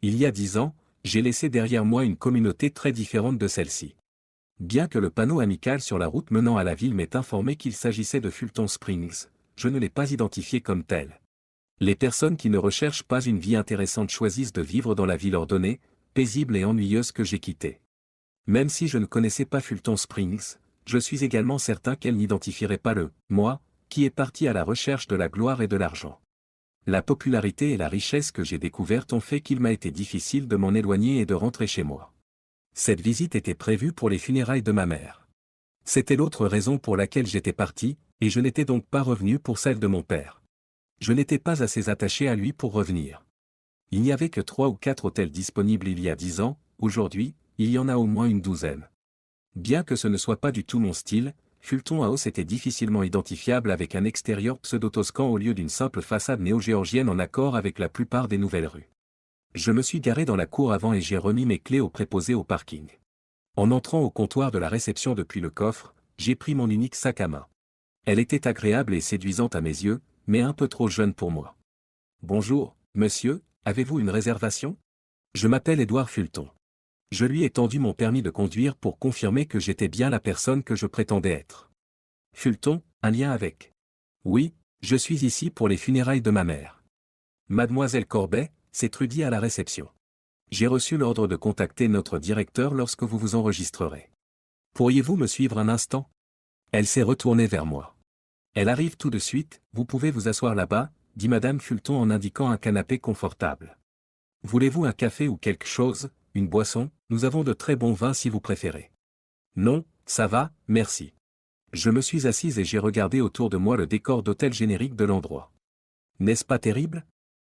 Il y a 10 ans, j'ai laissé derrière moi une communauté très différente de celle-ci. Bien que le panneau amical sur la route menant à la ville m'ait informé qu'il s'agissait de Fulton Springs, je ne l'ai pas identifié comme tel. Les personnes qui ne recherchent pas une vie intéressante choisissent de vivre dans la ville ordonnée, paisible et ennuyeuse que j'ai quittée. Même si je ne connaissais pas Fulton Springs, je suis également certain qu'elle n'identifierait pas le « moi » qui est parti à la recherche de la gloire et de l'argent. La popularité et la richesse que j'ai découvertes ont fait qu'il m'a été difficile de m'en éloigner et de rentrer chez moi. Cette visite était prévue pour les funérailles de ma mère. C'était l'autre raison pour laquelle j'étais parti, et je n'étais donc pas revenu pour celle de mon père. Je n'étais pas assez attaché à lui pour revenir. Il n'y avait que 3 ou 4 hôtels disponibles il y a 10 ans, aujourd'hui, il y en a au moins une douzaine. Bien que ce ne soit pas du tout mon style, Fulton House était difficilement identifiable avec un extérieur pseudo-toscan au lieu d'une simple façade néo-géorgienne en accord avec la plupart des nouvelles rues. Je me suis garé dans la cour avant et j'ai remis mes clés au préposé au parking. En entrant au comptoir de la réception depuis le coffre, j'ai pris mon unique sac à main. Elle était agréable et séduisante à mes yeux, mais un peu trop jeune pour moi. « Bonjour, monsieur, avez-vous une réservation ? Je m'appelle Édouard Fulton. » Je lui ai tendu mon permis de conduire pour confirmer que j'étais bien la personne que je prétendais être. Fulton, un lien avec. Oui, je suis ici pour les funérailles de ma mère. Mademoiselle Corbet, c'est Trudy à la réception. J'ai reçu l'ordre de contacter notre directeur lorsque vous vous enregistrerez. Pourriez-vous me suivre un instant ? Elle s'est retournée vers moi. Elle arrive tout de suite, vous pouvez vous asseoir là-bas, dit Madame Fulton en indiquant un canapé confortable. Voulez-vous un café ou quelque chose, une boisson ? Nous avons de très bons vins si vous préférez. Non, ça va, merci. Je me suis assise et j'ai regardé autour de moi le décor d'hôtel générique de l'endroit. N'est-ce pas terrible ?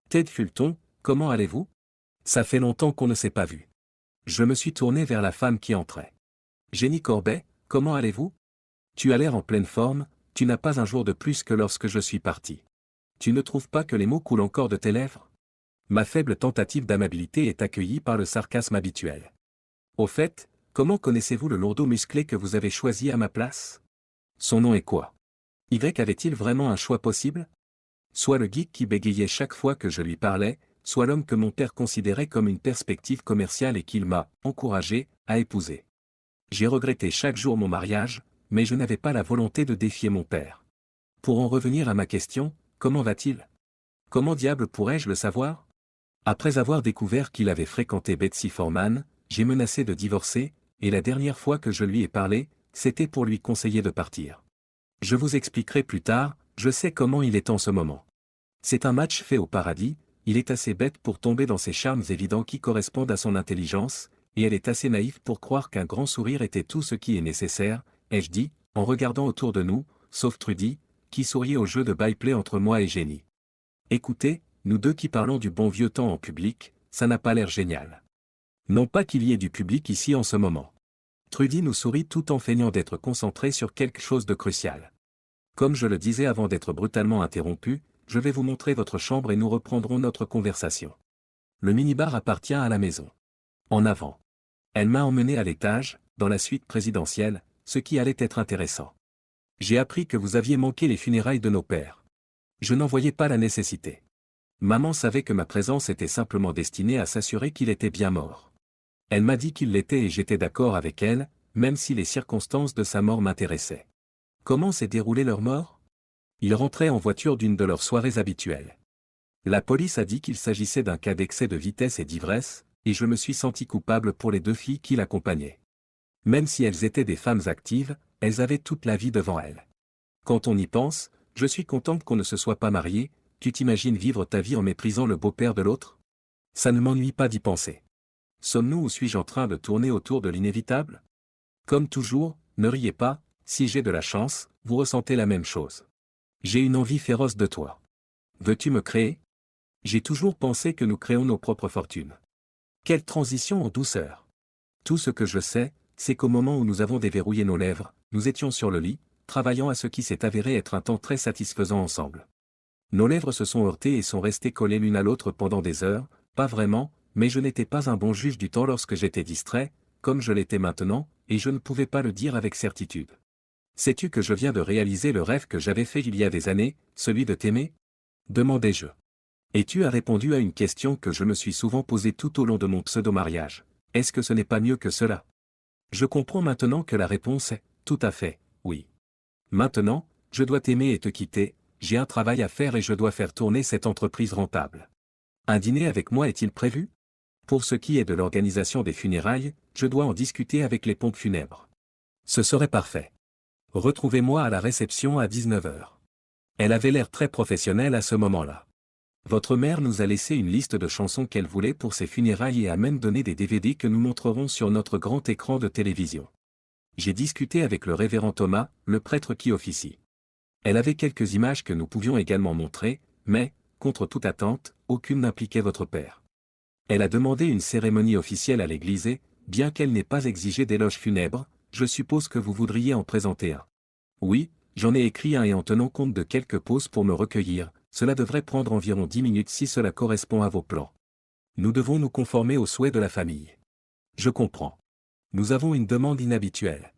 Ted Fulton, comment allez-vous ? Ça fait longtemps qu'on ne s'est pas vu. Je me suis tourné vers la femme qui entrait. Jenny Corbet, comment allez-vous ? Tu as l'air en pleine forme, tu n'as pas un jour de plus que lorsque je suis parti. Tu ne trouves pas que les mots coulent encore de tes lèvres ? Ma faible tentative d'amabilité est accueillie par le sarcasme habituel. Au fait, comment connaissez-vous le lourdeau musclé que vous avez choisi à ma place ? Son nom est quoi ? Y avait-il vraiment un choix possible ? Soit le geek qui bégayait chaque fois que je lui parlais, soit l'homme que mon père considérait comme une perspective commerciale et qu'il m'a encouragé à épouser. J'ai regretté chaque jour mon mariage, mais je n'avais pas la volonté de défier mon père. Pour en revenir à ma question, comment va-t-il ? Comment diable pourrais-je le savoir ? Après avoir découvert qu'il avait fréquenté Betsy Foreman, j'ai menacé de divorcer, et la dernière fois que je lui ai parlé, c'était pour lui conseiller de partir. Je vous expliquerai plus tard, je sais comment il est en ce moment. C'est un match fait au paradis, il est assez bête pour tomber dans ces charmes évidents qui correspondent à son intelligence, et elle est assez naïve pour croire qu'un grand sourire était tout ce qui est nécessaire, ai-je dit, en regardant autour de nous, sauf Trudy, qui souriait au jeu de by-play entre moi et Jenny. Écoutez, nous deux qui parlons du bon vieux temps en public, ça n'a pas l'air génial. Non pas qu'il y ait du public ici en ce moment. Trudy nous sourit tout en feignant d'être concentrée sur quelque chose de crucial. Comme je le disais avant d'être brutalement interrompu, je vais vous montrer votre chambre et nous reprendrons notre conversation. Le minibar appartient à la maison. En avant. Elle m'a emmené à l'étage, dans la suite présidentielle, ce qui allait être intéressant. J'ai appris que vous aviez manqué les funérailles de nos pères. Je n'en voyais pas la nécessité. Maman savait que ma présence était simplement destinée à s'assurer qu'il était bien mort. Elle m'a dit qu'il l'était et j'étais d'accord avec elle, même si les circonstances de sa mort m'intéressaient. Comment s'est déroulée leur mort ? Ils rentraient en voiture d'une de leurs soirées habituelles. La police a dit qu'il s'agissait d'un cas d'excès de vitesse et d'ivresse, et je me suis senti coupable pour les 2 filles qui l'accompagnaient. Même si elles étaient des femmes actives, elles avaient toute la vie devant elles. Quand on y pense, je suis contente qu'on ne se soit pas marié. Tu t'imagines vivre ta vie en méprisant le beau-père de l'autre ? Ça ne m'ennuie pas d'y penser. Sommes-nous ou suis-je en train de tourner autour de l'inévitable ? Comme toujours, ne riez pas, si j'ai de la chance, vous ressentez la même chose. J'ai une envie féroce de toi. Veux-tu me créer ? J'ai toujours pensé que nous créons nos propres fortunes. Quelle transition en douceur ! Tout ce que je sais, c'est qu'au moment où nous avons déverrouillé nos lèvres, nous étions sur le lit, travaillant à ce qui s'est avéré être un temps très satisfaisant ensemble. Nos lèvres se sont heurtées et sont restées collées l'une à l'autre pendant des heures, pas vraiment, mais je n'étais pas un bon juge du temps lorsque j'étais distrait, comme je l'étais maintenant, et je ne pouvais pas le dire avec certitude. Sais-tu que je viens de réaliser le rêve que j'avais fait il y a des années, celui de t'aimer ? Demandai-je. Et tu as répondu à une question que je me suis souvent posée tout au long de mon pseudo-mariage. Est-ce que ce n'est pas mieux que cela? Je comprends maintenant que la réponse est « tout à fait, oui ». Maintenant, je dois t'aimer et te quitter, j'ai un travail à faire et je dois faire tourner cette entreprise rentable. Un dîner avec moi est-il prévu? Pour ce qui est de l'organisation des funérailles, je dois en discuter avec les pompes funèbres. Ce serait parfait. Retrouvez-moi à la réception à 19 heures. Elle avait l'air très professionnelle à ce moment-là. Votre mère nous a laissé une liste de chansons qu'elle voulait pour ses funérailles et a même donné des DVD que nous montrerons sur notre grand écran de télévision. J'ai discuté avec le révérend Thomas, le prêtre qui officie. Elle avait quelques images que nous pouvions également montrer, mais, contre toute attente, aucune n'impliquait votre père. Elle a demandé une cérémonie officielle à l'église et, bien qu'elle n'ait pas exigé d'éloge funèbre, je suppose que vous voudriez en présenter un. Oui, j'en ai écrit un et en tenant compte de quelques pauses pour me recueillir, cela devrait prendre environ 10 minutes si cela correspond à vos plans. Nous devons nous conformer aux souhaits de la famille. Je comprends. Nous avons une demande inhabituelle.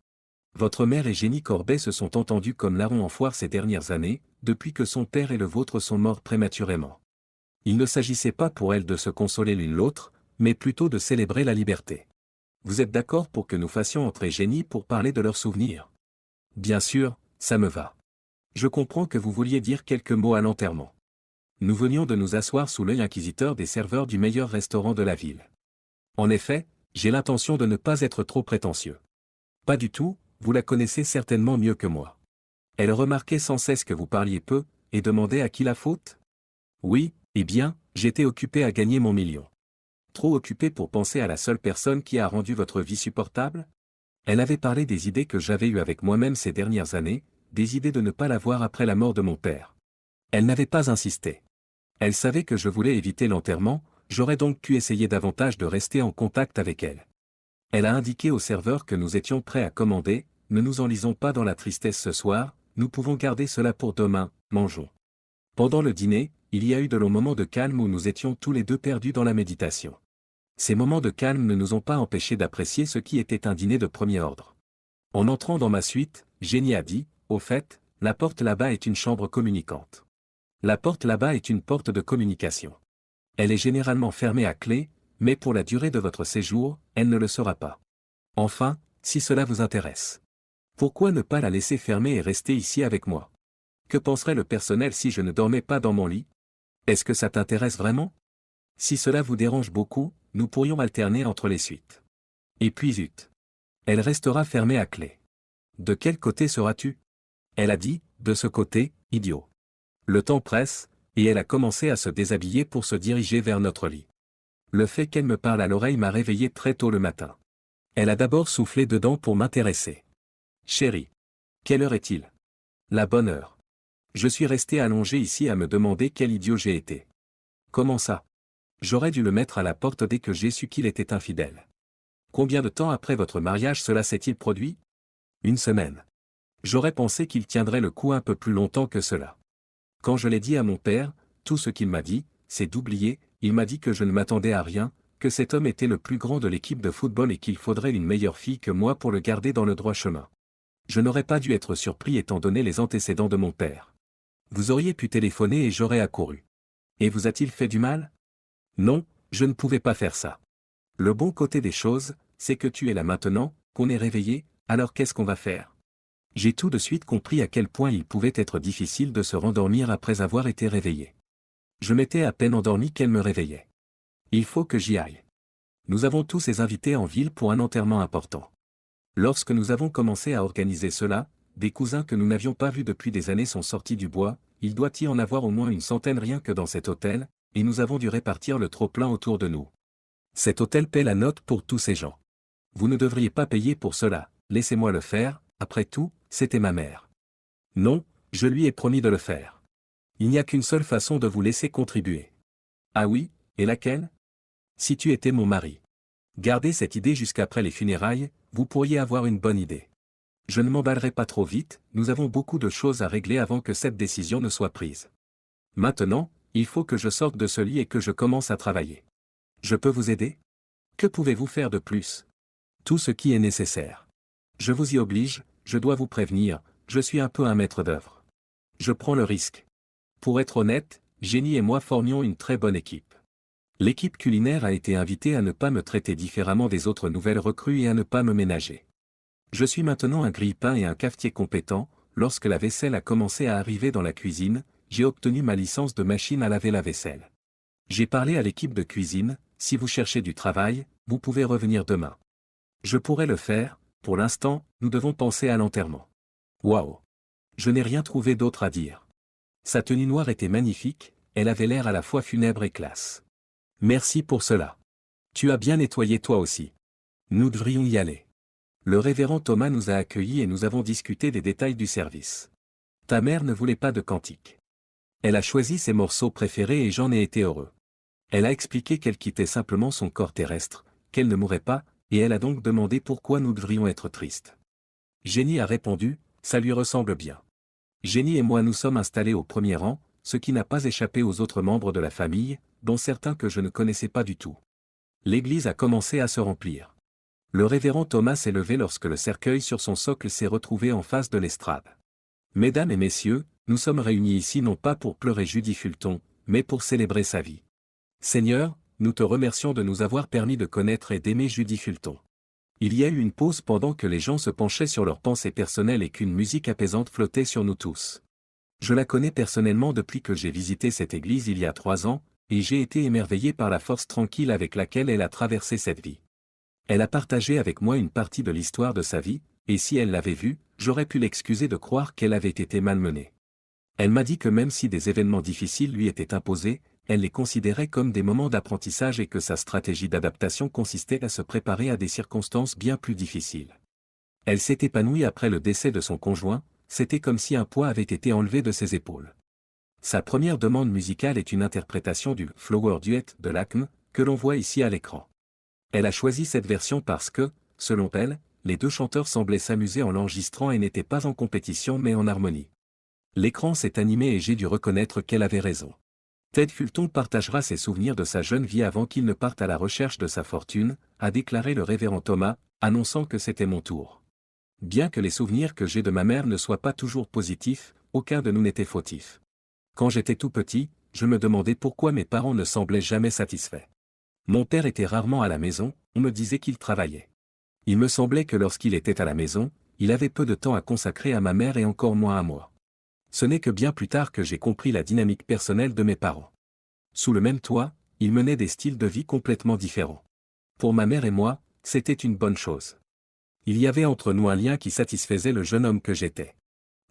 Votre mère et Jenny Corbet se sont entendus comme larrons en foire ces dernières années, depuis que son père et le vôtre sont morts prématurément. Il ne s'agissait pas pour elles de se consoler l'une l'autre, mais plutôt de célébrer la liberté. Vous êtes d'accord pour que nous fassions entrer Jenny pour parler de leurs souvenirs? Bien sûr, ça me va. Je comprends que vous vouliez dire quelques mots à l'enterrement. Nous venions de nous asseoir sous l'œil inquisiteur des serveurs du meilleur restaurant de la ville. En effet, j'ai l'intention de ne pas être trop prétentieux. Pas du tout, vous la connaissez certainement mieux que moi. Elle remarquait sans cesse que vous parliez peu, et demandait à qui la faute? Oui, eh bien, j'étais occupé à gagner mon million. Trop occupé pour penser à la seule personne qui a rendu votre vie supportable? Elle avait parlé des idées que j'avais eues avec moi-même ces dernières années, des idées de ne pas la voir après la mort de mon père. Elle n'avait pas insisté. Elle savait que je voulais éviter l'enterrement, j'aurais donc pu essayer davantage de rester en contact avec elle. Elle a indiqué au serveur que nous étions prêts à commander, ne nous enlisons pas dans la tristesse ce soir, nous pouvons garder cela pour demain, mangeons. Pendant le dîner, il y a eu de longs moments de calme où nous étions tous les deux perdus dans la méditation. Ces moments de calme ne nous ont pas empêchés d'apprécier ce qui était un dîner de premier ordre. En entrant dans ma suite, Jenny a dit, au fait, la porte là-bas est une chambre communicante. La porte là-bas est une porte de communication. Elle est généralement fermée à clé, mais pour la durée de votre séjour, elle ne le sera pas. Enfin, si cela vous intéresse. Pourquoi ne pas la laisser fermer et rester ici avec moi? Que penserait le personnel si je ne dormais pas dans mon lit? Est-ce que ça t'intéresse vraiment? Si cela vous dérange beaucoup, nous pourrions alterner entre les suites. Et puis zut. Elle restera fermée à clé. De quel côté seras-tu? Elle a dit, de ce côté, idiot. Le temps presse, et elle a commencé à se déshabiller pour se diriger vers notre lit. Le fait qu'elle me parle à l'oreille m'a réveillé très tôt le matin. Elle a d'abord soufflé dedans pour m'intéresser. Chérie. Quelle heure est-il? La bonne heure. Je suis resté allongé ici à me demander quel idiot j'ai été. Comment ça? J'aurais dû le mettre à la porte dès que j'ai su qu'il était infidèle. Combien de temps après votre mariage cela s'est-il produit? 1 semaine. J'aurais pensé qu'il tiendrait le coup un peu plus longtemps que cela. Quand je l'ai dit à mon père, tout ce qu'il m'a dit, c'est d'oublier, il m'a dit que je ne m'attendais à rien, que cet homme était le plus grand de l'équipe de football et qu'il faudrait une meilleure fille que moi pour le garder dans le droit chemin. Je n'aurais pas dû être surpris étant donné les antécédents de mon père. Vous auriez pu téléphoner et j'aurais accouru. Et vous a-t-il fait du mal? Non, je ne pouvais pas faire ça. Le bon côté des choses, c'est que tu es là maintenant, qu'on est réveillé, alors qu'est-ce qu'on va faire? J'ai tout de suite compris à quel point il pouvait être difficile de se rendormir après avoir été réveillé. Je m'étais à peine endormi qu'elle me réveillait. Il faut que j'y aille. Nous avons tous ces invités en ville pour un enterrement important. Lorsque nous avons commencé à organiser cela, des cousins que nous n'avions pas vus depuis des années sont sortis du bois, il doit y en avoir au moins une centaine rien que dans cet hôtel, et nous avons dû répartir le trop-plein autour de nous. Cet hôtel paie la note pour tous ces gens. Vous ne devriez pas payer pour cela, laissez-moi le faire, après tout, c'était ma mère. Non, je lui ai promis de le faire. Il n'y a qu'une seule façon de vous laisser contribuer. Ah oui, et laquelle? Si tu étais mon mari. Gardez cette idée jusqu'après les funérailles, vous pourriez avoir une bonne idée. Je ne m'emballerai pas trop vite, nous avons beaucoup de choses à régler avant que cette décision ne soit prise. Maintenant, il faut que je sorte de ce lit et que je commence à travailler. Je peux vous aider? Que pouvez-vous faire de plus? Tout ce qui est nécessaire. Je vous y oblige, je dois vous prévenir, je suis un peu un maître d'œuvre. Je prends le risque. Pour être honnête, Jenny et moi formions une très bonne équipe. L'équipe culinaire a été invitée à ne pas me traiter différemment des autres nouvelles recrues et à ne pas me ménager. Je suis maintenant un grille-pain et un cafetier compétent. Lorsque la vaisselle a commencé à arriver dans la cuisine, j'ai obtenu ma licence de machine à laver la vaisselle. J'ai parlé à l'équipe de cuisine, si vous cherchez du travail, vous pouvez revenir demain. Je pourrais le faire, pour l'instant, nous devons penser à l'enterrement. Waouh! Je n'ai rien trouvé d'autre à dire. Sa tenue noire était magnifique, elle avait l'air à la fois funèbre et classe. Merci pour cela. Tu as bien nettoyé toi aussi. Nous devrions y aller. Le révérend Thomas nous a accueillis et nous avons discuté des détails du service. Ta mère ne voulait pas de cantique. Elle a choisi ses morceaux préférés et j'en ai été heureux. Elle a expliqué qu'elle quittait simplement son corps terrestre, qu'elle ne mourrait pas, et elle a donc demandé pourquoi nous devrions être tristes. Jenny a répondu, ça lui ressemble bien. Jenny et moi nous sommes installés au premier rang, ce qui n'a pas échappé aux autres membres de la famille, dont certains que je ne connaissais pas du tout. L'église a commencé à se remplir. Le révérend Thomas s'est levé lorsque le cercueil sur son socle s'est retrouvé en face de l'estrade. Mesdames et messieurs, nous sommes réunis ici non pas pour pleurer Judy Fulton, mais pour célébrer sa vie. Seigneur, nous te remercions de nous avoir permis de connaître et d'aimer Judy Fulton. Il y a eu une pause pendant que les gens se penchaient sur leurs pensées personnelles et qu'une musique apaisante flottait sur nous tous. Je la connais personnellement depuis que j'ai visité cette église il y a 3 ans, et j'ai été émerveillé par la force tranquille avec laquelle elle a traversé cette vie. Elle a partagé avec moi une partie de l'histoire de sa vie, et si elle l'avait vue, j'aurais pu l'excuser de croire qu'elle avait été malmenée. Elle m'a dit que même si des événements difficiles lui étaient imposés, elle les considérait comme des moments d'apprentissage et que sa stratégie d'adaptation consistait à se préparer à des circonstances bien plus difficiles. Elle s'est épanouie après le décès de son conjoint, c'était comme si un poids avait été enlevé de ses épaules. Sa première demande musicale est une interprétation du Flower Duet de l'Acme, que l'on voit ici à l'écran. Elle a choisi cette version parce que, selon elle, les deux chanteurs semblaient s'amuser en l'enregistrant et n'étaient pas en compétition mais en harmonie. L'écran s'est animé et j'ai dû reconnaître qu'elle avait raison. Ted Fulton partagera ses souvenirs de sa jeune vie avant qu'il ne parte à la recherche de sa fortune, a déclaré le révérend Thomas, annonçant que c'était mon tour. Bien que les souvenirs que j'ai de ma mère ne soient pas toujours positifs, aucun de nous n'était fautif. Quand j'étais tout petit, je me demandais pourquoi mes parents ne semblaient jamais satisfaits. Mon père était rarement à la maison, on me disait qu'il travaillait. Il me semblait que lorsqu'il était à la maison, il avait peu de temps à consacrer à ma mère et encore moins à moi. Ce n'est que bien plus tard que j'ai compris la dynamique personnelle de mes parents. Sous le même toit, ils menaient des styles de vie complètement différents. Pour ma mère et moi, c'était une bonne chose. Il y avait entre nous un lien qui satisfaisait le jeune homme que j'étais.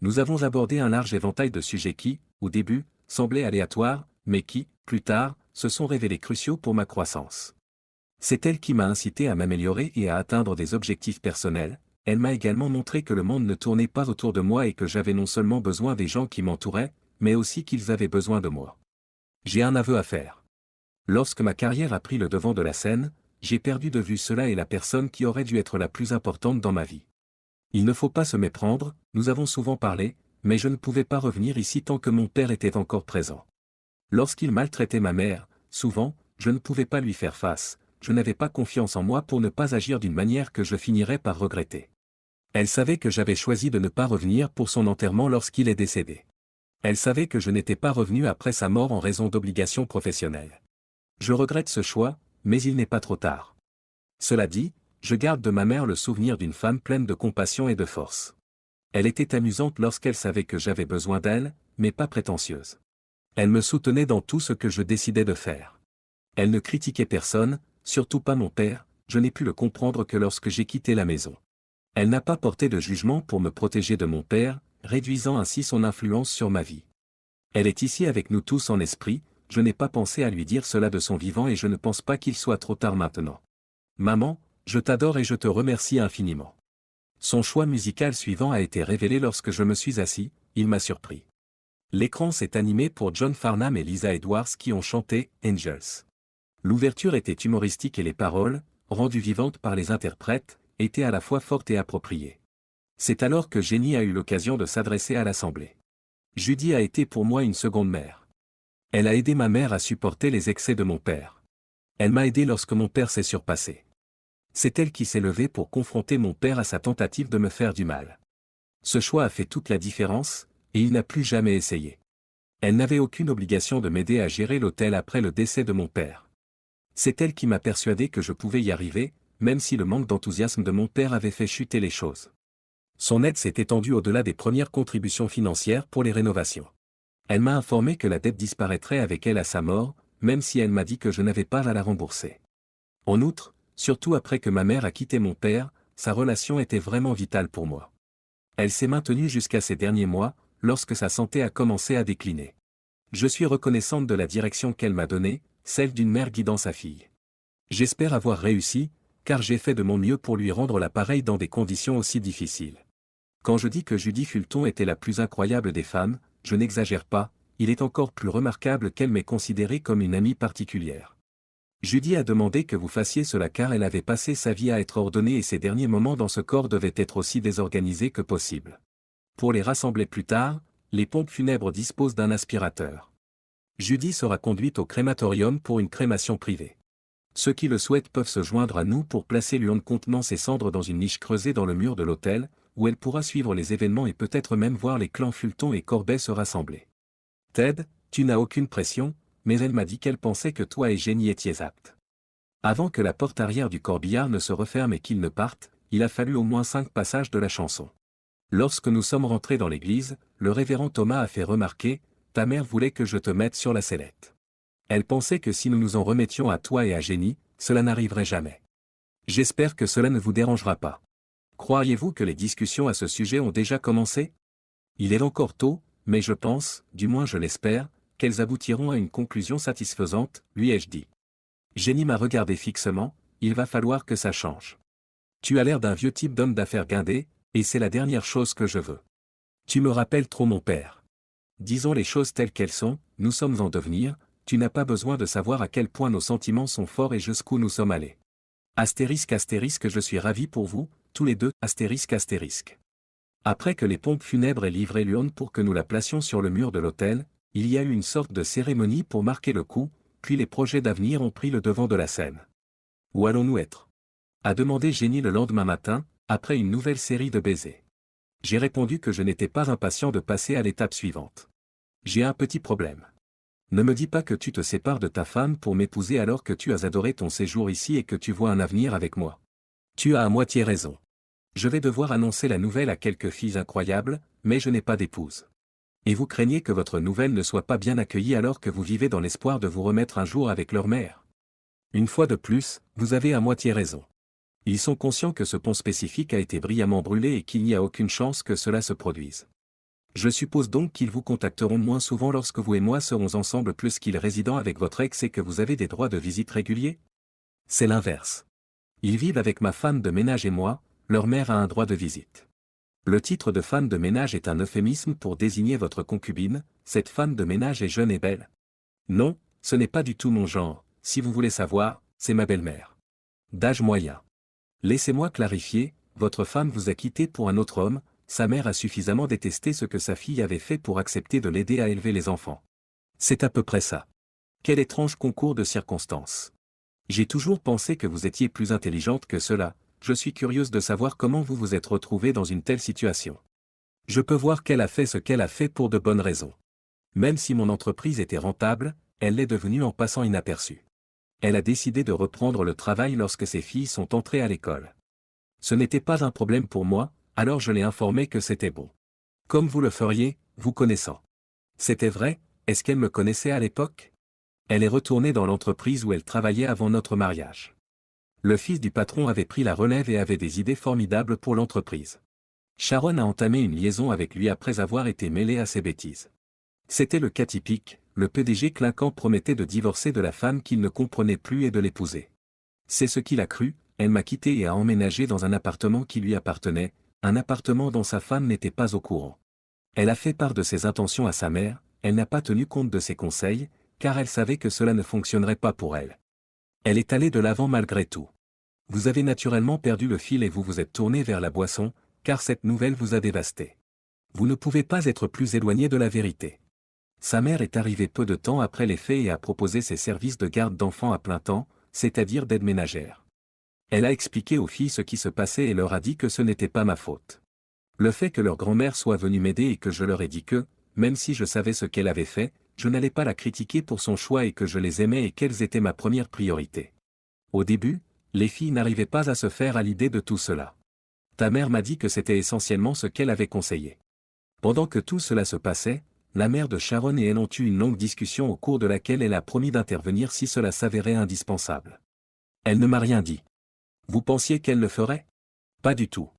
Nous avons abordé un large éventail de sujets qui, au début, semblaient aléatoires, mais qui, plus tard, se sont révélés cruciaux pour ma croissance. C'est elle qui m'a incité à m'améliorer et à atteindre des objectifs personnels. Elle m'a également montré que le monde ne tournait pas autour de moi et que j'avais non seulement besoin des gens qui m'entouraient, mais aussi qu'ils avaient besoin de moi. J'ai un aveu à faire. Lorsque ma carrière a pris le devant de la scène, j'ai perdu de vue cela et la personne qui aurait dû être la plus importante dans ma vie. Il ne faut pas se méprendre, nous avons souvent parlé, mais je ne pouvais pas revenir ici tant que mon père était encore présent. Lorsqu'il maltraitait ma mère, souvent, je ne pouvais pas lui faire face, je n'avais pas confiance en moi pour ne pas agir d'une manière que je finirais par regretter. Elle savait que j'avais choisi de ne pas revenir pour son enterrement lorsqu'il est décédé. Elle savait que je n'étais pas revenu après sa mort en raison d'obligations professionnelles. Je regrette ce choix, mais il n'est pas trop tard. Cela dit, je garde de ma mère le souvenir d'une femme pleine de compassion et de force. Elle était amusante lorsqu'elle savait que j'avais besoin d'elle, mais pas prétentieuse. Elle me soutenait dans tout ce que je décidais de faire. Elle ne critiquait personne, surtout pas mon père, je n'ai pu le comprendre que lorsque j'ai quitté la maison. Elle n'a pas porté de jugement pour me protéger de mon père, réduisant ainsi son influence sur ma vie. Elle est ici avec nous tous en esprit, je n'ai pas pensé à lui dire cela de son vivant et je ne pense pas qu'il soit trop tard maintenant. Maman, je t'adore et je te remercie infiniment. Son choix musical suivant a été révélé lorsque je me suis assis, il m'a surpris. L'écran s'est animé pour John Farnham et Lisa Edwards qui ont chanté « Angels ». L'ouverture était humoristique et les paroles, rendues vivantes par les interprètes, étaient à la fois fortes et appropriées. C'est alors que Jenny a eu l'occasion de s'adresser à l'assemblée. Judy a été pour moi une seconde mère. Elle a aidé ma mère à supporter les excès de mon père. Elle m'a aidé lorsque mon père s'est surpassé. C'est elle qui s'est levée pour confronter mon père à sa tentative de me faire du mal. Ce choix a fait toute la différence, et il n'a plus jamais essayé. Elle n'avait aucune obligation de m'aider à gérer l'hôtel après le décès de mon père. C'est elle qui m'a persuadé que je pouvais y arriver, même si le manque d'enthousiasme de mon père avait fait chuter les choses. Son aide s'est étendue au-delà des premières contributions financières pour les rénovations. Elle m'a informé que la dette disparaîtrait avec elle à sa mort, même si elle m'a dit que je n'avais pas à la rembourser. En outre, surtout après que ma mère a quitté mon père, sa relation était vraiment vitale pour moi. Elle s'est maintenue jusqu'à ces derniers mois, lorsque sa santé a commencé à décliner. Je suis reconnaissante de la direction qu'elle m'a donnée, celle d'une mère guidant sa fille. J'espère avoir réussi, car j'ai fait de mon mieux pour lui rendre l'appareil dans des conditions aussi difficiles. Quand je dis que Judy Fulton était la plus incroyable des femmes, je n'exagère pas, il est encore plus remarquable qu'elle m'ait considérée comme une amie particulière. Judy a demandé que vous fassiez cela car elle avait passé sa vie à être ordonnée et ses derniers moments dans ce corps devaient être aussi désorganisés que possible. Pour les rassembler plus tard, les pompes funèbres disposent d'un aspirateur. Judy sera conduite au crématorium pour une crémation privée. Ceux qui le souhaitent peuvent se joindre à nous pour placer l'urne contenant ses cendres dans une niche creusée dans le mur de l'hôtel, où elle pourra suivre les événements et peut-être même voir les clans Fulton et Corbet se rassembler. Ted, tu n'as aucune pression, mais elle m'a dit qu'elle pensait que toi et Jenny étiez aptes. Avant que la porte arrière du corbillard ne se referme et qu'ils ne partent, il a fallu au moins 5 passages de la chanson. Lorsque nous sommes rentrés dans l'église, le révérend Thomas a fait remarquer, « Ta mère voulait que je te mette sur la sellette. Elle pensait que si nous nous en remettions à toi et à Jenny, cela n'arriverait jamais. J'espère que cela ne vous dérangera pas. Croiriez-vous que les discussions à ce sujet ont déjà commencé? Il est encore tôt, mais je pense, du moins je l'espère, qu'elles aboutiront à une conclusion satisfaisante, lui ai-je dit. Jenny m'a regardé fixement, il va falloir que ça change. Tu as l'air d'un vieux type d'homme d'affaires guindé, et c'est la dernière chose que je veux. Tu me rappelles trop mon père. Disons les choses telles qu'elles sont, nous sommes en devenir, tu n'as pas besoin de savoir à quel point nos sentiments sont forts et jusqu'où nous sommes allés. Astérisque astérisque je suis ravi pour vous, tous les deux, astérisque astérisque. Après que les pompes funèbres aient livré l'urne pour que nous la placions sur le mur de l'hôtel, il y a eu une sorte de cérémonie pour marquer le coup, puis les projets d'avenir ont pris le devant de la scène. Où allons-nous être? A demandé Jenny le lendemain matin, après une nouvelle série de baisers. J'ai répondu que je n'étais pas impatient de passer à l'étape suivante. J'ai un petit problème. Ne me dis pas que tu te sépares de ta femme pour m'épouser alors que tu as adoré ton séjour ici et que tu vois un avenir avec moi. Tu as à moitié raison. Je vais devoir annoncer la nouvelle à quelques filles incroyables, mais je n'ai pas d'épouse. Et vous craignez que votre nouvelle ne soit pas bien accueillie alors que vous vivez dans l'espoir de vous remettre un jour avec leur mère. Une fois de plus, vous avez à moitié raison. Ils sont conscients que ce pont spécifique a été brillamment brûlé et qu'il n'y a aucune chance que cela se produise. Je suppose donc qu'ils vous contacteront moins souvent lorsque vous et moi serons ensemble plus qu'ils résidant avec votre ex et que vous avez des droits de visite réguliers? C'est l'inverse. Ils vivent avec ma femme de ménage et moi, leur mère a un droit de visite. Le titre de femme de ménage est un euphémisme pour désigner votre concubine, cette femme de ménage est jeune et belle. Non, ce n'est pas du tout mon genre, si vous voulez savoir, c'est ma belle-mère. D'âge moyen. Laissez-moi clarifier, votre femme vous a quitté pour un autre homme, sa mère a suffisamment détesté ce que sa fille avait fait pour accepter de l'aider à élever les enfants. C'est à peu près ça. Quel étrange concours de circonstances. J'ai toujours pensé que vous étiez plus intelligente que cela, je suis curieuse de savoir comment vous vous êtes retrouvée dans une telle situation. Je peux voir qu'elle a fait ce qu'elle a fait pour de bonnes raisons. Même si mon entreprise était rentable, elle l'est devenue en passant inaperçue. Elle a décidé de reprendre le travail lorsque ses filles sont entrées à l'école. Ce n'était pas un problème pour moi, alors je l'ai informée que c'était bon. Comme vous le feriez, vous connaissant. C'était vrai, est-ce qu'elle me connaissait à l'époque? Elle est retournée dans l'entreprise où elle travaillait avant notre mariage. Le fils du patron avait pris la relève et avait des idées formidables pour l'entreprise. Sharon a entamé une liaison avec lui après avoir été mêlée à ses bêtises. C'était le cas typique, le PDG clinquant promettait de divorcer de la femme qu'il ne comprenait plus et de l'épouser. C'est ce qu'il a cru, elle m'a quitté et a emménagé dans un appartement qui lui appartenait, un appartement dont sa femme n'était pas au courant. Elle a fait part de ses intentions à sa mère, elle n'a pas tenu compte de ses conseils, car elle savait que cela ne fonctionnerait pas pour elle. Elle est allée de l'avant malgré tout. Vous avez naturellement perdu le fil et vous vous êtes tourné vers la boisson, car cette nouvelle vous a dévasté. Vous ne pouvez pas être plus éloigné de la vérité. Sa mère est arrivée peu de temps après les faits et a proposé ses services de garde d'enfants à plein temps, c'est-à-dire d'aide ménagère. Elle a expliqué aux filles ce qui se passait et leur a dit que ce n'était pas ma faute. Le fait que leur grand-mère soit venue m'aider et que je leur ai dit que, même si je savais ce qu'elle avait fait, je n'allais pas la critiquer pour son choix et que je les aimais et qu'elles étaient ma première priorité. Au début, les filles n'arrivaient pas à se faire à l'idée de tout cela. Ta mère m'a dit que c'était essentiellement ce qu'elle avait conseillé. Pendant que tout cela se passait, la mère de Sharon et elle ont eu une longue discussion au cours de laquelle elle a promis d'intervenir si cela s'avérait indispensable. Elle ne m'a rien dit. Vous pensiez qu'elle le ferait? Pas du tout.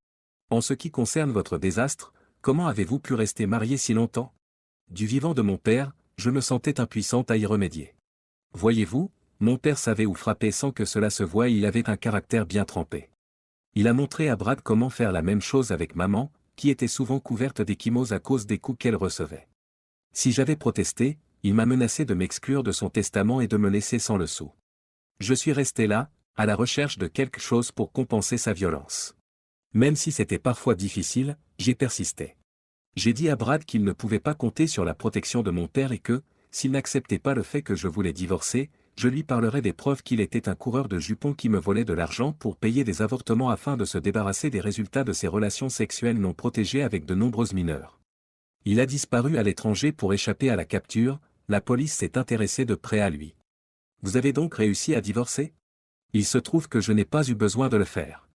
En ce qui concerne votre désastre, comment avez-vous pu rester marié si longtemps? Du vivant de mon père, je me sentais impuissante à y remédier. Voyez-vous, mon père savait où frapper sans que cela se voie et il avait un caractère bien trempé. Il a montré à Brad comment faire la même chose avec maman, qui était souvent couverte d'échymose à cause des coups qu'elle recevait. Si j'avais protesté, il m'a menacé de m'exclure de son testament et de me laisser sans le sou. Je suis resté là, à la recherche de quelque chose pour compenser sa violence. Même si c'était parfois difficile, j'ai persisté. J'ai dit à Brad qu'il ne pouvait pas compter sur la protection de mon père et que, s'il n'acceptait pas le fait que je voulais divorcer, je lui parlerais des preuves qu'il était un coureur de jupons qui me volait de l'argent pour payer des avortements afin de se débarrasser des résultats de ses relations sexuelles non protégées avec de nombreuses mineures. Il a disparu à l'étranger pour échapper à la capture, la police s'est intéressée de près à lui. Vous avez donc réussi à divorcer? Il se trouve que je n'ai pas eu besoin de le faire.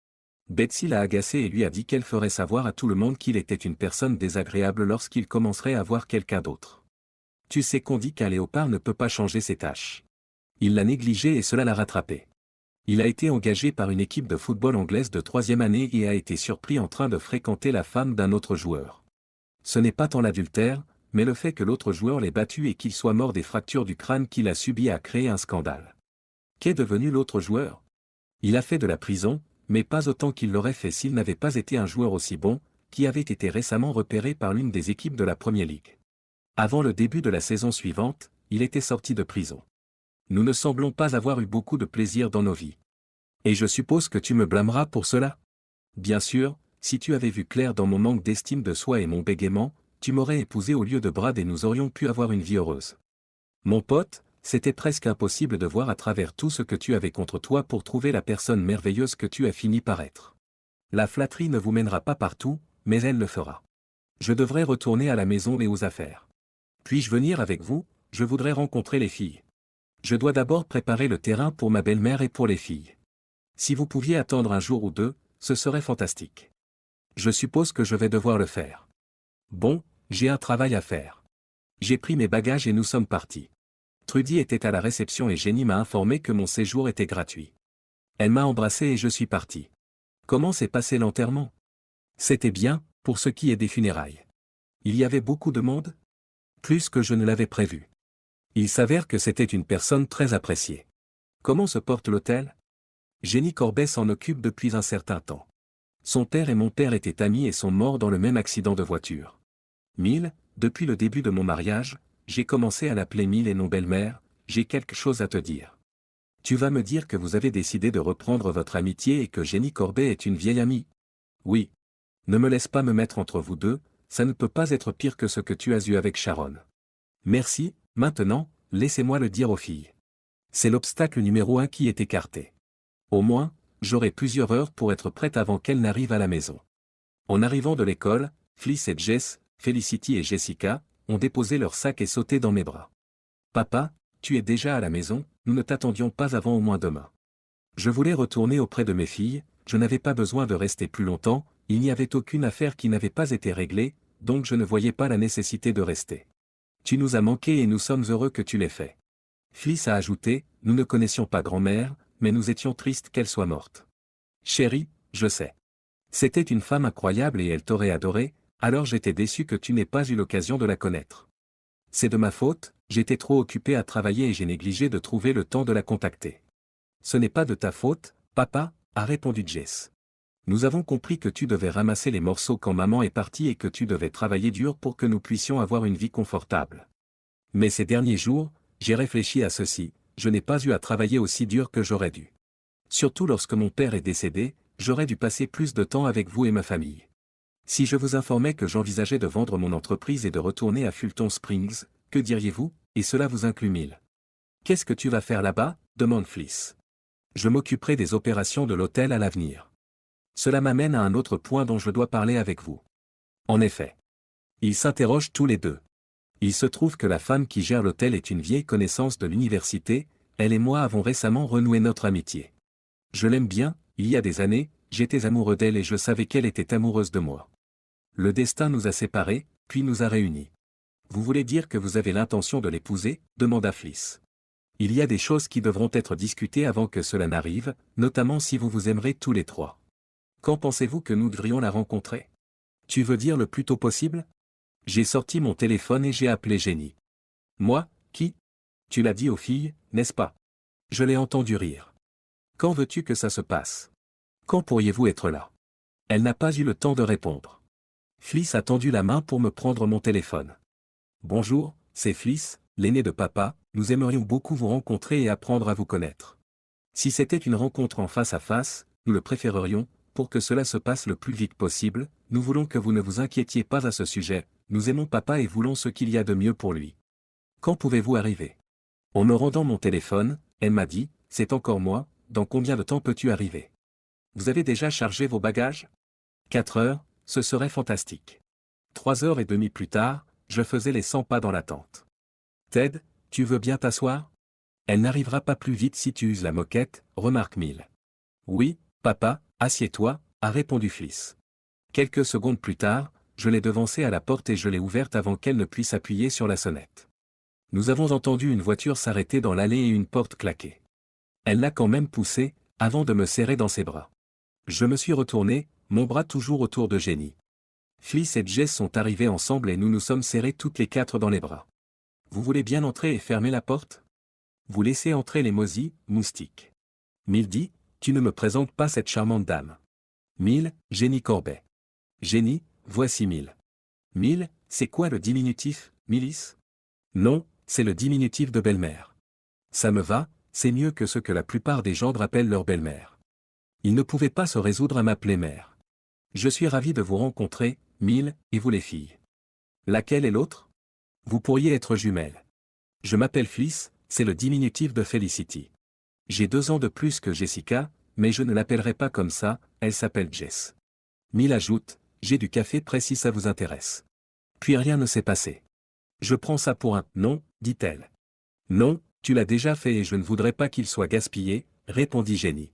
Betsy l'a agacé et lui a dit qu'elle ferait savoir à tout le monde qu'il était une personne désagréable lorsqu'il commencerait à voir quelqu'un d'autre. Tu sais qu'on dit qu'un léopard ne peut pas changer ses tâches. Il l'a négligé et cela l'a rattrapé. Il a été engagé par une équipe de football anglaise de 3e année et a été surpris en train de fréquenter la femme d'un autre joueur. Ce n'est pas tant l'adultère, mais le fait que l'autre joueur l'ait battu et qu'il soit mort des fractures du crâne qu'il a subi a créé un scandale. Qu'est devenu l'autre joueur? Il a fait de la prison, mais pas autant qu'il l'aurait fait s'il n'avait pas été un joueur aussi bon, qui avait été récemment repéré par l'une des équipes de la Premier League. Avant le début de la saison suivante, il était sorti de prison. Nous ne semblons pas avoir eu beaucoup de plaisir dans nos vies. Et je suppose que tu me blâmeras pour cela? Bien sûr, si tu avais vu clair dans mon manque d'estime de soi et mon bégaiement, tu m'aurais épousé au lieu de Brad et nous aurions pu avoir une vie heureuse. Mon pote, c'était presque impossible de voir à travers tout ce que tu avais contre toi pour trouver la personne merveilleuse que tu as fini par être. La flatterie ne vous mènera pas partout, mais elle le fera. Je devrais retourner à la maison et aux affaires. Puis-je venir avec vous? Je voudrais rencontrer les filles. Je dois d'abord préparer le terrain pour ma belle-mère et pour les filles. Si vous pouviez attendre un jour ou deux, ce serait fantastique. Je suppose que je vais devoir le faire. Bon, j'ai un travail à faire. J'ai pris mes bagages et nous sommes partis. Trudy était à la réception et Jenny m'a informé que mon séjour était gratuit. Elle m'a embrassé et je suis parti. Comment s'est passé l'enterrement? C'était bien, pour ce qui est des funérailles. Il y avait beaucoup de monde? Plus que je ne l'avais prévu. Il s'avère que c'était une personne très appréciée. Comment se porte l'hôtel? Jenny Corbet s'en occupe depuis un certain temps. Son père et mon père étaient amis et sont morts dans le même accident de voiture. Mille, depuis le début de mon mariage, j'ai commencé à l'appeler Mille et non belle-mère, j'ai quelque chose à te dire. Tu vas me dire que vous avez décidé de reprendre votre amitié et que Jenny Corbet est une vieille amie? Oui. Ne me laisse pas me mettre entre vous deux, ça ne peut pas être pire que ce que tu as eu avec Sharon. Merci, maintenant, laissez-moi le dire aux filles. C'est l'obstacle numéro 1 qui est écarté. Au moins, j'aurai plusieurs heures pour être prête avant qu'elle n'arrive à la maison. En arrivant de l'école, Fliss et Jess, Felicity et Jessica, ont déposé leurs sacs et sauté dans mes bras. Papa, tu es déjà à la maison, nous ne t'attendions pas avant au moins demain. Je voulais retourner auprès de mes filles, je n'avais pas besoin de rester plus longtemps, il n'y avait aucune affaire qui n'avait pas été réglée, donc je ne voyais pas la nécessité de rester. Tu nous as manqué et nous sommes heureux que tu l'aies fait. Fliss a ajouté, nous ne connaissions pas grand-mère, mais nous étions tristes qu'elle soit morte. Chérie, je sais. C'était une femme incroyable et elle t'aurait adoré, alors j'étais déçu que tu n'aies pas eu l'occasion de la connaître. C'est de ma faute, j'étais trop occupé à travailler et j'ai négligé de trouver le temps de la contacter. Ce n'est pas de ta faute, papa, a répondu Jess. Nous avons compris que tu devais ramasser les morceaux quand maman est partie et que tu devais travailler dur pour que nous puissions avoir une vie confortable. Mais ces derniers jours, j'ai réfléchi à ceci, je n'ai pas eu à travailler aussi dur que j'aurais dû. Surtout lorsque mon père est décédé, j'aurais dû passer plus de temps avec vous et ma famille. Si je vous informais que j'envisageais de vendre mon entreprise et de retourner à Fulton Springs, que diriez-vous, et cela vous inclut Mille. Qu'est-ce que tu vas faire là-bas, demande Fliss. Je m'occuperai des opérations de l'hôtel à l'avenir. Cela m'amène à un autre point dont je dois parler avec vous. En effet. Ils s'interrogent tous les deux. Il se trouve que la femme qui gère l'hôtel est une vieille connaissance de l'université, elle et moi avons récemment renoué notre amitié. Je l'aime bien, il y a des années, j'étais amoureux d'elle et je savais qu'elle était amoureuse de moi. Le destin nous a séparés, puis nous a réunis. Vous voulez dire que vous avez l'intention de l'épouser? Demanda Fliss. Il y a des choses qui devront être discutées avant que cela n'arrive, notamment si vous vous aimerez tous les trois. Quand pensez-vous que nous devrions la rencontrer? Tu veux dire le plus tôt possible? J'ai sorti mon téléphone et j'ai appelé Jenny. Moi, qui? Tu l'as dit aux filles, n'est-ce pas? Je l'ai entendu rire. Quand veux-tu que ça se passe? Quand pourriez-vous être là? Elle n'a pas eu le temps de répondre. Fliss a tendu la main pour me prendre mon téléphone. Bonjour, c'est Fliss, l'aîné de papa, nous aimerions beaucoup vous rencontrer et apprendre à vous connaître. Si c'était une rencontre en face à face, nous le préférerions, pour que cela se passe le plus vite possible, nous voulons que vous ne vous inquiétiez pas à ce sujet, nous aimons papa et voulons ce qu'il y a de mieux pour lui. Quand pouvez-vous arriver? En me rendant mon téléphone, elle m'a dit, c'est encore moi, dans combien de temps peux-tu arriver? Vous avez déjà chargé vos bagages? 4 heures, ce serait fantastique. 3h30 plus tard, je faisais les 100 pas dans la tente. Ted, tu veux bien t'asseoir? Elle n'arrivera pas plus vite si tu uses la moquette, remarque Mill. Oui, papa, assieds-toi, a répondu Fliss. Quelques secondes plus tard, je l'ai devancée à la porte et je l'ai ouverte avant qu'elle ne puisse appuyer sur la sonnette. Nous avons entendu une voiture s'arrêter dans l'allée et une porte claquer. Elle l'a quand même poussée, avant de me serrer dans ses bras. Je me suis retourné, mon bras toujours autour de Jenny. Fliss et Jess sont arrivés ensemble et nous nous sommes serrés toutes les 4 dans les bras. Vous voulez bien entrer et fermer la porte? Vous laissez entrer les Mosey, moustiques. Mill dit, tu ne me présentes pas cette charmante dame. Mill, Jenny Corbet. Jenny, voici Mill. Mill, c'est quoi le diminutif, Millis? Non, c'est le diminutif de belle-mère. Ça me va, c'est mieux que ce que la plupart des gens rappellent leur belle-mère. Ils ne pouvaient pas se résoudre à m'appeler mère. Je suis ravi de vous rencontrer, Mill, et vous les filles. Laquelle est l'autre? Vous pourriez être jumelles. Je m'appelle Fliss, c'est le diminutif de Felicity. J'ai 2 ans de plus que Jessica, mais je ne l'appellerai pas comme ça, elle s'appelle Jess. Mill ajoute, j'ai du café prêt si ça vous intéresse. Puis rien ne s'est passé. Je prends ça pour un non, dit-elle. Non, tu l'as déjà fait et je ne voudrais pas qu'il soit gaspillé, répondit Jenny.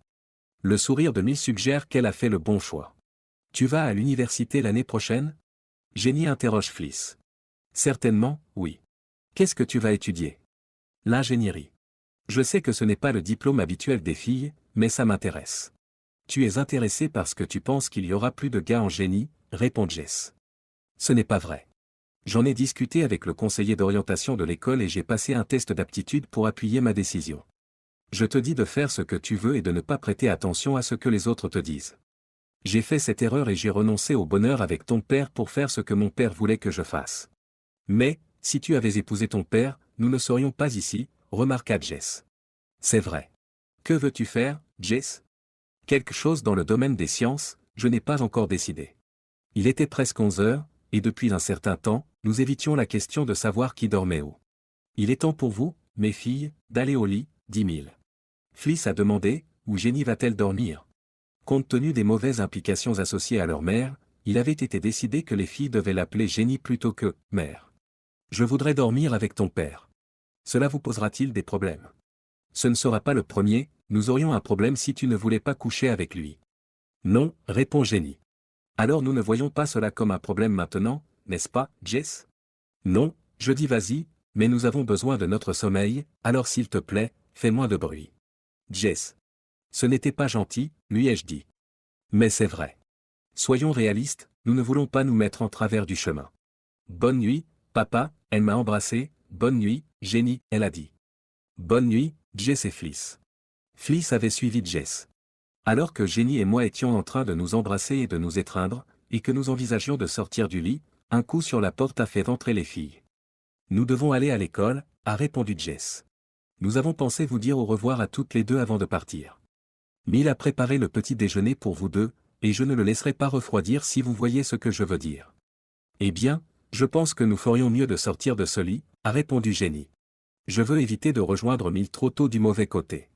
Le sourire de Mill suggère qu'elle a fait le bon choix. Tu vas à l'université l'année prochaine? Jenny interroge Fliss. Certainement, oui. Qu'est-ce que tu vas étudier? L'ingénierie. Je sais que ce n'est pas le diplôme habituel des filles, mais ça m'intéresse. Tu es intéressé parce que tu penses qu'il y aura plus de gars en génie, répond Jess. Ce n'est pas vrai. J'en ai discuté avec le conseiller d'orientation de l'école et j'ai passé un test d'aptitude pour appuyer ma décision. Je te dis de faire ce que tu veux et de ne pas prêter attention à ce que les autres te disent. J'ai fait cette erreur et j'ai renoncé au bonheur avec ton père pour faire ce que mon père voulait que je fasse. Mais, si tu avais épousé ton père, nous ne serions pas ici, remarqua Jess. C'est vrai. Que veux-tu faire, Jess? Quelque chose dans le domaine des sciences, je n'ai pas encore décidé. Il était presque 11 heures, et depuis un certain temps, nous évitions la question de savoir qui dormait où. Il est temps pour vous, mes filles, d'aller au lit, dit Mill. Fliss a demandé, où Jenny va-t-elle dormir? Compte tenu des mauvaises implications associées à leur mère, il avait été décidé que les filles devaient l'appeler Jenny plutôt que « mère ». Je voudrais dormir avec ton père. Cela vous posera-t-il des problèmes? Ce ne sera pas le premier, nous aurions un problème si tu ne voulais pas coucher avec lui. Non, répond Jenny. Alors nous ne voyons pas cela comme un problème maintenant, n'est-ce pas, Jess? Non, je dis vas-y, mais nous avons besoin de notre sommeil, alors s'il te plaît, fais moins de bruit. Jess. Ce n'était pas gentil, lui ai-je dit. Mais c'est vrai. Soyons réalistes, nous ne voulons pas nous mettre en travers du chemin. Bonne nuit, papa, elle m'a embrassé, bonne nuit, Jenny, elle a dit. Bonne nuit, Jess et Fliss. Fliss avait suivi Jess. Alors que Jenny et moi étions en train de nous embrasser et de nous étreindre, et que nous envisagions de sortir du lit, un coup sur la porte a fait rentrer les filles. Nous devons aller à l'école, a répondu Jess. Nous avons pensé vous dire au revoir à toutes les deux avant de partir. Mill a préparé le petit déjeuner pour vous deux, et je ne le laisserai pas refroidir si vous voyez ce que je veux dire. Eh bien, je pense que nous ferions mieux de sortir de ce lit, a répondu Jenny. Je veux éviter de rejoindre Mill trop tôt du mauvais côté.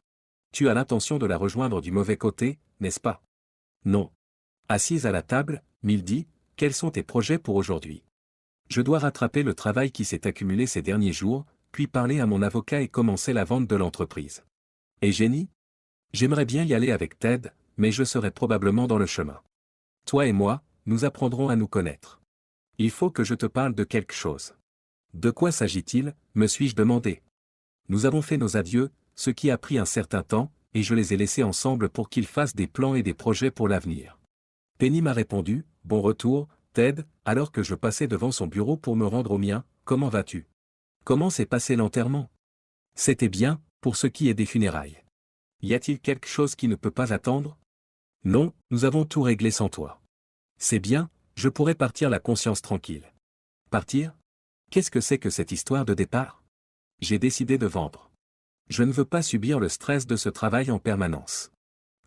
Tu as l'intention de la rejoindre du mauvais côté, n'est-ce pas? Non. Assise à la table, Mill dit, quels sont tes projets pour aujourd'hui? Je dois rattraper le travail qui s'est accumulé ces derniers jours, puis parler à mon avocat et commencer la vente de l'entreprise. Et Jenny? J'aimerais bien y aller avec Ted, mais je serai probablement dans le chemin. Toi et moi, nous apprendrons à nous connaître. Il faut que je te parle de quelque chose. De quoi s'agit-il, me suis-je demandé. Nous avons fait nos adieux, ce qui a pris un certain temps, et je les ai laissés ensemble pour qu'ils fassent des plans et des projets pour l'avenir. Penny m'a répondu, « Bon retour, Ted », alors que je passais devant son bureau pour me rendre au mien, « Comment vas-tu ? Comment s'est passé l'enterrement ? » C'était bien, pour ce qui est des funérailles. Y a-t-il quelque chose qui ne peut pas attendre ? Non, nous avons tout réglé sans toi. C'est bien, je pourrais partir la conscience tranquille. Partir ? Qu'est-ce que c'est que cette histoire de départ ? J'ai décidé de vendre. Je ne veux pas subir le stress de ce travail en permanence.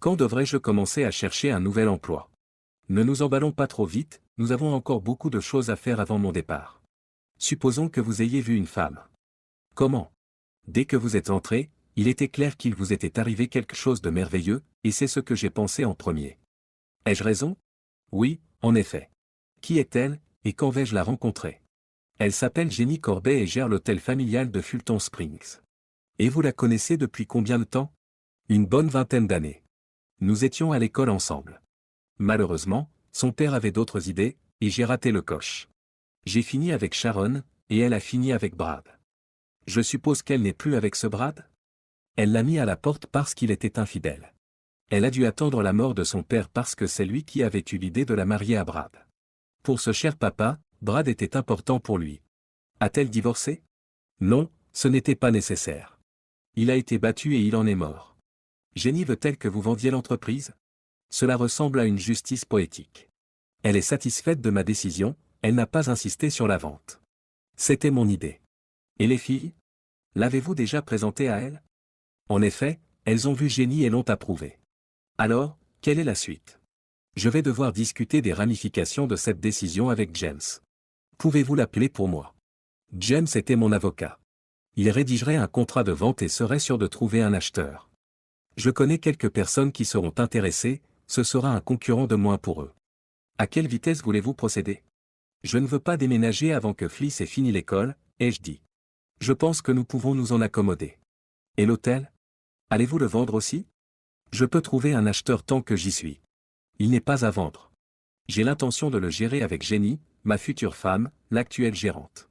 Quand devrais-je commencer à chercher un nouvel emploi ? Ne nous emballons pas trop vite, nous avons encore beaucoup de choses à faire avant mon départ. Supposons que vous ayez vu une femme. Comment ? Dès que vous êtes entré, il était clair qu'il vous était arrivé quelque chose de merveilleux, et c'est ce que j'ai pensé en premier. Ai-je raison ? Oui, en effet. Qui est-elle, et quand vais-je la rencontrer ? Elle s'appelle Jenny Corbet et gère l'hôtel familial de Fulton Springs. Et vous la connaissez depuis combien de temps ? Une bonne vingtaine d'années. Nous étions à l'école ensemble. Malheureusement, son père avait d'autres idées, et j'ai raté le coche. J'ai fini avec Sharon, et elle a fini avec Brad. Je suppose qu'elle n'est plus avec ce Brad ? Elle l'a mis à la porte parce qu'il était infidèle. Elle a dû attendre la mort de son père parce que c'est lui qui avait eu l'idée de la marier à Brad. Pour ce cher papa, Brad était important pour lui. A-t-elle divorcé ? Non, ce n'était pas nécessaire. Il a été battu et il en est mort. Jenny veut-elle que vous vendiez l'entreprise ? Cela ressemble à une justice poétique. Elle est satisfaite de ma décision, elle n'a pas insisté sur la vente. C'était mon idée. Et les filles ? L'avez-vous déjà présentée à elles ? En effet, elles ont vu Jenny et l'ont approuvée. Alors, quelle est la suite ? Je vais devoir discuter des ramifications de cette décision avec James. Pouvez-vous l'appeler pour moi ? James était mon avocat. Il rédigerait un contrat de vente et serait sûr de trouver un acheteur. Je connais quelques personnes qui seront intéressées, ce sera un concurrent de moins pour eux. À quelle vitesse voulez-vous procéder ? Je ne veux pas déménager avant que Fliss ait fini l'école, ai-je dit. Je pense que nous pouvons nous en accommoder. Et l'hôtel ? Allez-vous le vendre aussi ? Je peux trouver un acheteur tant que j'y suis. Il n'est pas à vendre. J'ai l'intention de le gérer avec Jenny, ma future femme, l'actuelle gérante.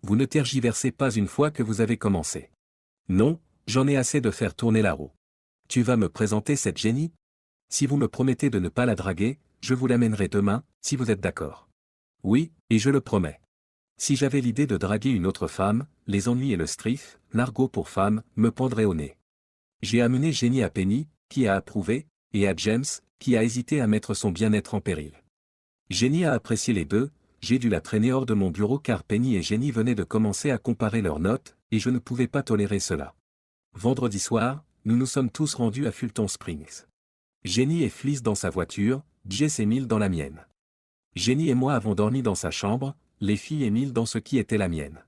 Vous ne tergiversez pas une fois que vous avez commencé. Non, j'en ai assez de faire tourner la roue. Tu vas me présenter cette Jenny ? Si vous me promettez de ne pas la draguer, je vous l'amènerai demain, si vous êtes d'accord. Oui, et je le promets. Si j'avais l'idée de draguer une autre femme, les ennuis et le strife, l'argot pour femme, me pendraient au nez. J'ai amené Jenny à Penny, qui a approuvé, et à James, qui a hésité à mettre son bien-être en péril. Jenny a apprécié les deux, j'ai dû la traîner hors de mon bureau car Penny et Jenny venaient de commencer à comparer leurs notes, et je ne pouvais pas tolérer cela. Vendredi soir, nous nous sommes tous rendus à Fulton Springs. Jenny et Fliss dans sa voiture, Jess et Mill dans la mienne. Jenny et moi avons dormi dans sa chambre, les filles et Mill dans ce qui était la mienne.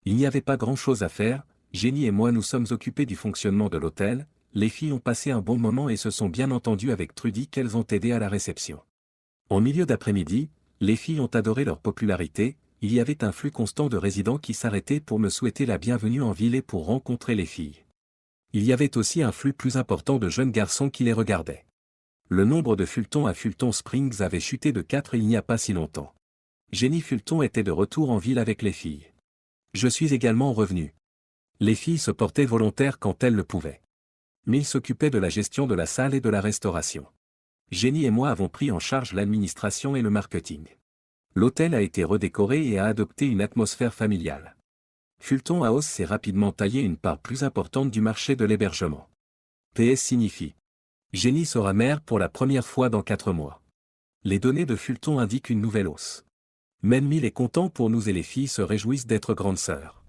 Il n'y avait pas grand-chose à faire, Jenny et moi nous sommes occupés du fonctionnement de l'hôtel, les filles ont passé un bon moment et se sont bien entendues avec Trudy qu'elles ont aidé à la réception. En milieu d'après-midi, les filles ont adoré leur popularité, il y avait un flux constant de résidents qui s'arrêtaient pour me souhaiter la bienvenue en ville et pour rencontrer les filles. Il y avait aussi un flux plus important de jeunes garçons qui les regardaient. Le nombre de Fulton à Fulton Springs avait chuté de 4 il n'y a pas si longtemps. Jenny Fulton était de retour en ville avec les filles. Je suis également revenu. Les filles se portaient volontaires quand elles le pouvaient. Mill s'occupait de la gestion de la salle et de la restauration. Jenny et moi avons pris en charge l'administration et le marketing. L'hôtel a été redécoré et a adopté une atmosphère familiale. Fulton House s'est rapidement taillé une part plus importante du marché de l'hébergement. PS signifie. Jenny sera mère pour la première fois dans 4 mois. Les données de Fulton indiquent une nouvelle hausse. Mill est content pour nous et les filles se réjouissent d'être grandes sœurs.